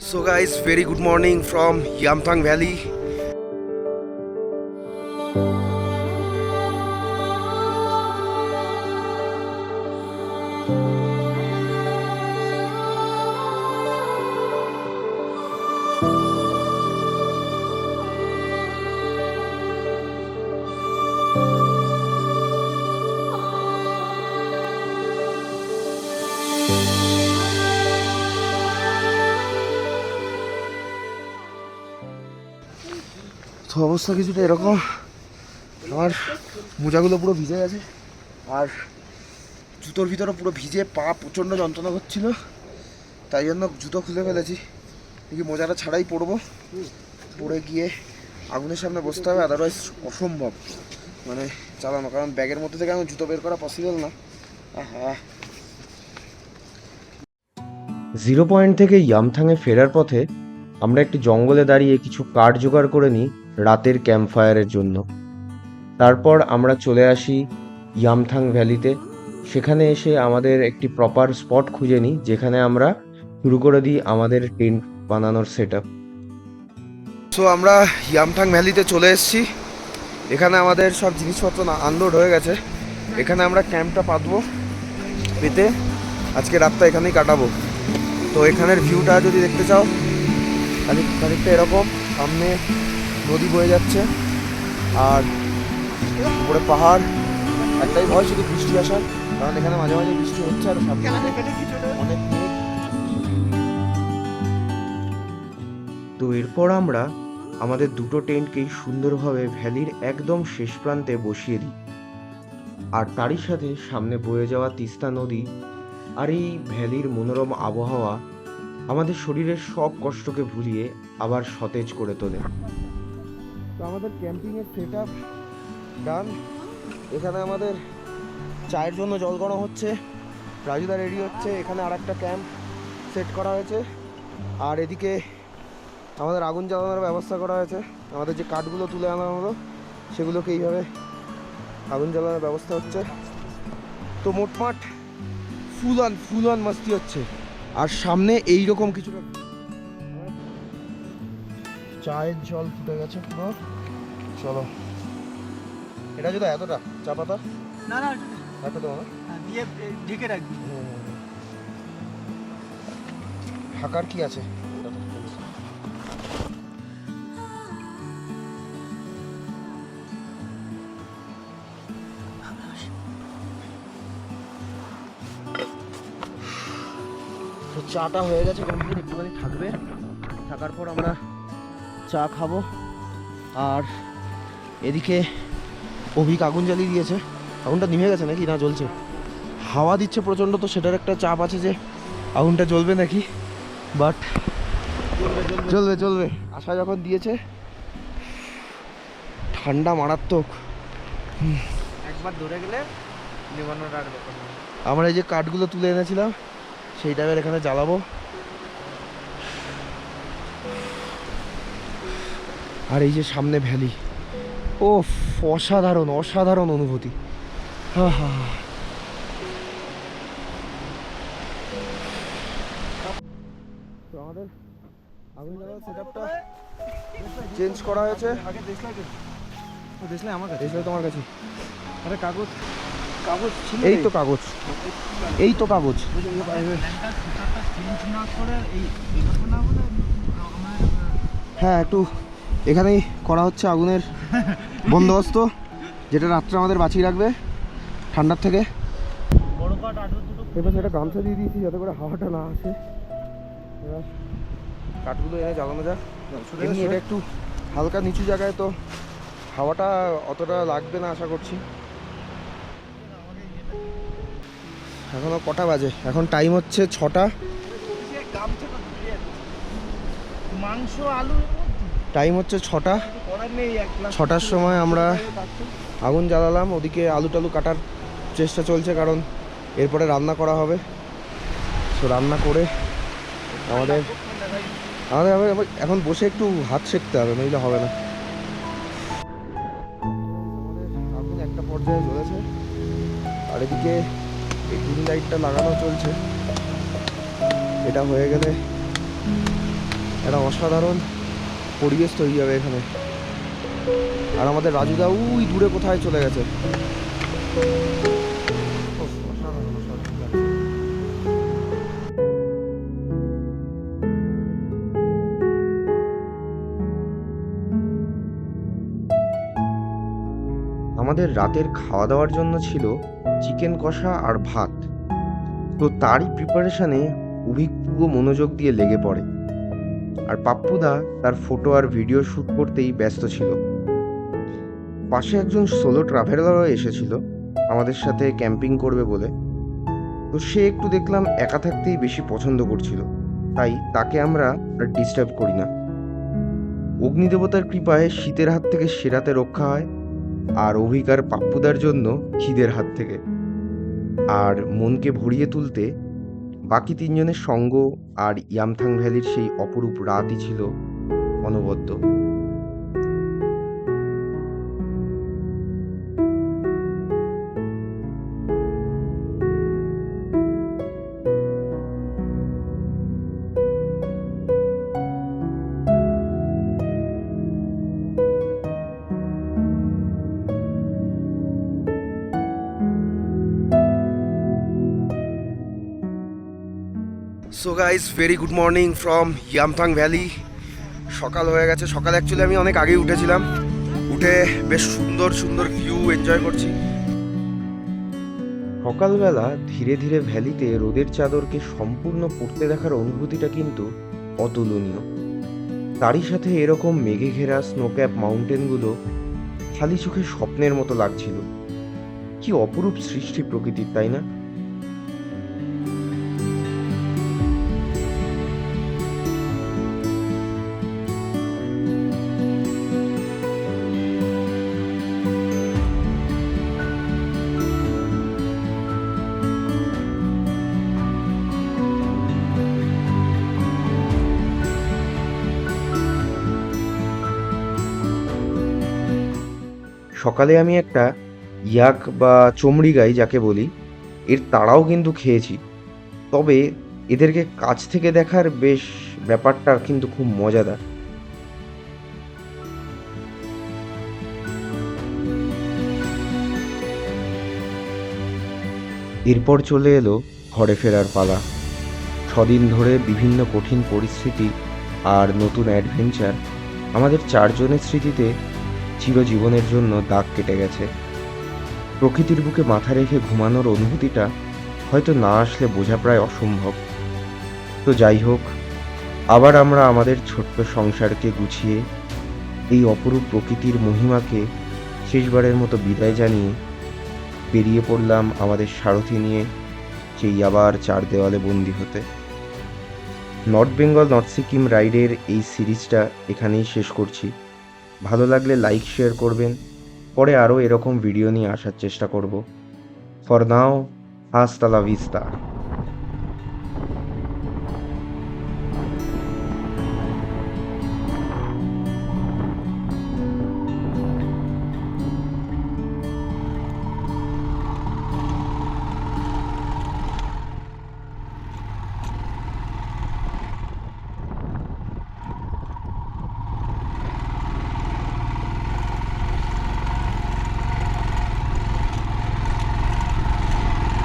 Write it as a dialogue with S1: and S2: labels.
S1: So guys, very good morning from Yamthang Valley. তো অবস্থা কিছুটা এরকম, আমার মোজাগুলো পুরো ভিজে গেছে আর জুতোর ভিতরে পুরো ভিজে, পা প্রচণ্ড যন্ত্রণা করছিল, তাই জন্য জুতো খুলে ফেলেছি। দেখি মোজাটা ছাড়াই পরবো, পরে গিয়ে আগুনের সামনে বসতে হবে, আদারওয়াইজ অসম্ভব মানে চালানো, কারণ ব্যাগের মধ্যে থেকে আমি জুতো বের করা পসিবল না। আহা,
S2: 0 পয়েন্ট থেকে ইয়ামথাংয়ে ফেরার পথে আমরা একটি জঙ্গলে দাঁড়িয়ে কিছু কাঠ জোগাড় করে নিই রাতের ক্যাম্প ফায়ারের জন্য। তারপর আমরা চলে আসি ইয়ামথাং ভ্যালিতে। সেখানে এসে আমাদের একটি প্রপার স্পট খুঁজে নিই, যেখানে আমরা শুরু করে দিই আমাদের টেন্ট বানানোর সেট আপ।
S1: সো আমরা ইয়ামথাং ভ্যালিতে চলে এসেছি। এখানে আমাদের সব জিনিসপত্র আনলোড হয়ে গেছে। এখানে আমরা ক্যাম্পটা পাতবো, পেতে আজকে রাতটা এখানেই কাটাবো। তো এখানের ভিউটা যদি দেখতে চাও, খানিকটা এরকম, সামনে নদী বয়ে যাচ্ছে আর উপরে পাহাড়। একটাই ভয় শুধু বৃষ্টি আসার, কারণ এখানে মাঝে মাঝে বৃষ্টি হচ্ছে আর সামনে অনেক মেঘ।
S2: তো এরপর আমরা আমাদের দুটো টেন্টকেই সুন্দরভাবে ভ্যালির একদম শেষ প্রান্তে বসিয়ে দিই। আর তারই সাথে সামনে বয়ে যাওয়া তিস্তা নদী আর এই ভ্যালির মনোরম আবহাওয়া আমাদের শরীরের সব কষ্টকে ভুলিয়ে আবার সতেজ করে তোলে।
S1: তো আমাদের ক্যাম্পিংয়ের সেট আপ ডান। এখানে আমাদের চায়ের জন্য জল গরম হচ্ছে, রাজুদা রেডি হচ্ছে, এখানে আর একটা ক্যাম্প সেট করা হয়েছে। আর এদিকে আমাদের আগুন জ্বালানোর ব্যবস্থা করা হয়েছে। আমাদের যে কাঠগুলো তুলে আনা হলো সেগুলোকে এইভাবে আগুন জ্বালানোর ব্যবস্থা হচ্ছে। তো মোটমাট ফুল অন মাস্তি হচ্ছে। আর সামনে এইরকম কিছুটা চায়ের জল ফুটে গেছে পুরো। চলো, এটা যদি এতটা চা পাতা
S3: না না
S1: এত দেবো
S3: দিয়ে ঢেকে রাখবি।
S1: ঢাকার কি আছে? তো চাটা হয়ে গেছে কমপ্লিট, একটুখানি থাকবে, থাকার পর আমরা চা খাবো। আর এদিকে অভিক আগুন জ্বালিয়ে দিয়েছে। আগুনটা নিভে গেছে নাকি না জ্বলছে? হাওয়া দিচ্ছে প্রচণ্ড, তো সেটার একটা চাপ আছে যে আগুনটা জ্বলবে নাকি, বাট জ্বলবে। আশা যখন দিয়েছে, ঠান্ডা মারাত্মক।
S3: একবার ধরে গেলে নিবানোর আর ব্যাপার নেই।
S1: আমরা এই যে কাঠগুলো তুলে এনেছিলাম সেইটা এবার এখানে জ্বালাবো। আর এই যে সামনে ভ্যালি, ও অসাধারণ অনুভূতি। হা হা, তো আমাদের আগুন জ্বালানোর সেটআপটা চেঞ্জ করা হয়েছে।
S3: আগে দেশলাই আমার কাছে,
S1: এসে তোমার কাছে
S3: আরে কাগজ ছিল,
S1: এই তো কাগজ। হ্যাঁ, একটু এখানেই করা হচ্ছে আগুনের বন্দোবস্ত, যেটা রাত্রে আমাদের বাঁচিয়ে রাখবে ঠান্ডার থেকে। এবার সেটা গামছা দিয়ে দিয়েছি যাতে করে হাওয়াটা না আসে। এবার কাঠগুলো এনে জ্বালানো যাক। এমনি এটা একটু হালকা নিচু জায়গায়, তো হাওয়াটা অতটা লাগবে না আশা করছি। এখনো কটা বাজে? এখন টাইম হচ্ছে 6টা।
S3: মাংস আলু
S1: টাইম হচ্ছে 6টা।
S3: করার নেই,
S1: 6টার সময় আমরা আগুন জ্বালালাম। ওদিকে আলু টালু কাটার চেষ্টা চলছে, কারণ এরপরে রান্না করা হবে। তো রান্না করে আমাদের এখন বসে একটু হাত সেঁকতে হবে, নইলে হবে না। আগুন একটা পর্যায়ে জ্বলেছে, আর এদিকে এই গ্রিন লাইটটা লাগানো চলছে। এটা হয়ে গেলে একটা অসাধারণ পরিবেশ তৈরি হবে এখানে। আর আমাদের রাজুদা ওই দূরে কোথায় চলে গেছে। ওফ, অসাধারণ, অসাধারণ লাগছে।
S2: আমাদের রাতের খাওয়া দাওয়ার জন্য ছিল চিকেন কষা আর ভাত। তো তারই প্রিপারেশনে অভিক পুরো মনোযোগ দিয়ে লেগে পড়ে, আর পাপ্পুদা তার ফটো আর ভিডিও শ্যুট করতেই ব্যস্ত ছিল। পাশে একজন সোলো ট্রাভেলারও এসেছিল আমাদের সাথে ক্যাম্পিং করবে বলে। তো সে একটু দেখলাম একা থাকতেই বেশি পছন্দ করছিল, তাই তাকে আমরা আর ডিস্টার্ব করি না। অগ্নিদেবতার কৃপায় শীতের হাত থেকে সে রাতে রক্ষা হয়, আর অভিকার পাপ্পুদার জন্য খিদের হাত থেকে। আর মনকে ভরিয়ে তুলতে বাকি তিনজনের সঙ্গ আর ইয়ামথাং ভ্যালির সেই অপরূপ রাতই ছিল অনবদ্য।
S1: So guys, very good morning from Yumthang valley. সকাল হয়ে গেছে। সকালে অ্যাকচুয়ালি আমি অনেক আগেই উঠেছিলাম। উঠে বেশ সুন্দর সুন্দর ভিউ এনজয় করছি।
S2: সকালবেলা ধীরে ধীরে ভ্যালিতে রোদের চাদরকে সম্পূর্ণ পড়তে দেখার অনুভূতিটা কিন্তু অতুলনীয়। তারই সাথে এরকম মেঘে ঘেরা স্নোক্যাপ মাউন্টেনগুলো খালি চোখে স্বপ্নের মতো লাগছিল। কি অপরূপ সৃষ্টি প্রকৃতির, তাই না? সকালে আমি একটা ইয়াক বা চমড়ি গাই যাকে বলি, এর তাড়াও কিন্তু খেয়েছি। তবে এদেরকে কাছ থেকে দেখার বেশ ব্যাপারটা কিন্তু খুব মজাদার। এরপর চলে এলো ঘরে ফেরার পালা। 6 দিন ধরে বিভিন্ন কঠিন পরিস্থিতি আর নতুন অ্যাডভেঞ্চার আমাদের 4 জনের স্মৃতিতে চিরজীবনের জন্য দাগ কেটে গেছে। প্রকৃতির বুকে মাথা রেখে ঘুমানোর অনুভূতিটা হয়তো না আসলে বোঝা প্রায় অসম্ভব। তো যাই হোক, আবার আমরা আমাদের ছোট্ট সংসারকে গুছিয়ে এই অপরূপ প্রকৃতির মহিমাকে শেষবারের মতো বিদায় জানিয়ে বেরিয়ে পড়লাম আমাদের সারথি নিয়ে সেই আবার 4 দেওয়ালে বন্দি হতে। নর্থ বেঙ্গল নর্থ সিকিম রাইডের এই সিরিজটা এখানেই শেষ করছি। ভালো লাগলে লাইক শেয়ার করবেন। পরে আরও এরকম ভিডিও নিয়ে আসার চেষ্টা করব। ফর নাও, হাস্তা লা ভিস্তা।